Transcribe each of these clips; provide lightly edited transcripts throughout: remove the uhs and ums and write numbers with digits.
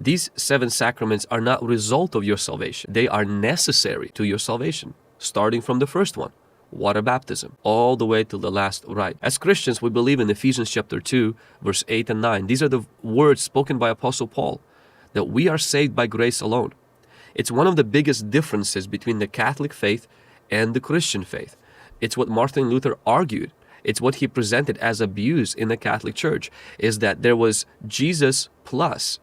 These 7 sacraments are not a result of your salvation. They are necessary to your salvation, starting from the first one, water baptism, all the way to the last rite. As Christians, we believe in Ephesians chapter 2, verse 8 and 9. These are the words spoken by Apostle Paul, that we are saved by grace alone. It's one of the biggest differences between the Catholic faith and the Christian faith. It's what Martin Luther argued. It's what he presented as abuse in the Catholic Church, is that there was Jesus plus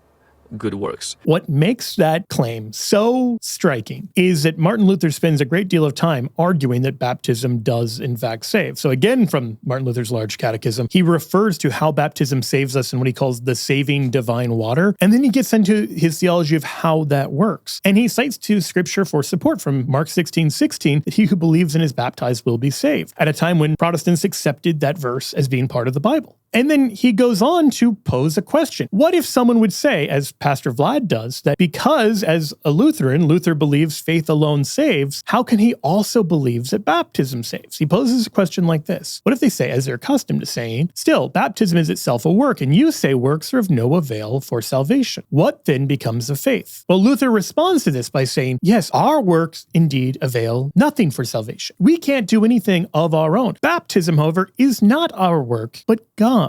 good works. What makes that claim so striking is that Martin Luther spends a great deal of time arguing that baptism does in fact save. So again, from Martin Luther's Large Catechism, he refers to how baptism saves us in what he calls the saving divine water. And then he gets into his theology of how that works. And he cites to scripture for support from Mark 16:16 that he who believes and is baptized will be saved, at a time when Protestants accepted that verse as being part of the Bible. And then he goes on to pose a question. What if someone would say, as Pastor Vlad does, that because as a Lutheran, Luther believes faith alone saves, how can he also believes that baptism saves? He poses a question like this. What if they say, as they're accustomed to saying, still, baptism is itself a work, and you say works are of no avail for salvation. What then becomes of faith? Well, Luther responds to this by saying, yes, our works indeed avail nothing for salvation. We can't do anything of our own. Baptism, however, is not our work, but God's.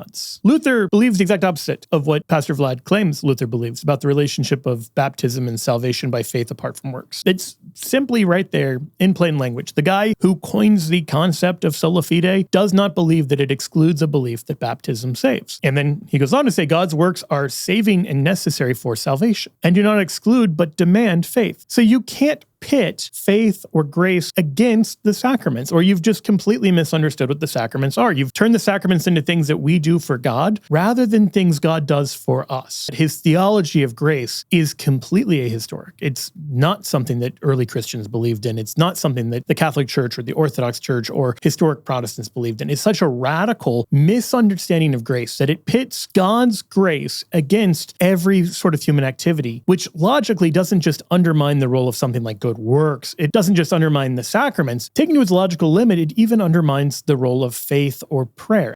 Luther believes the exact opposite of what Pastor Vlad claims Luther believes about the relationship of baptism and salvation by faith apart from works. It's simply right there in plain language. The guy who coins the concept of sola fide does not believe that it excludes a belief that baptism saves. And then he goes on to say God's works are saving and necessary for salvation and do not exclude but demand faith. So you can't pit faith or grace against the sacraments, or you've just completely misunderstood what the sacraments are. You've turned the sacraments into things that we do for God rather than things God does for us. His theology of grace is completely ahistoric. It's not something that early Christians believed in. It's not something that the Catholic Church or the Orthodox Church or historic Protestants believed in. It's such a radical misunderstanding of grace that it pits God's grace against every sort of human activity, which logically doesn't just undermine the role of something like good works. It doesn't just undermine the sacraments. Taken to its logical limit, it even undermines the role of faith or prayer.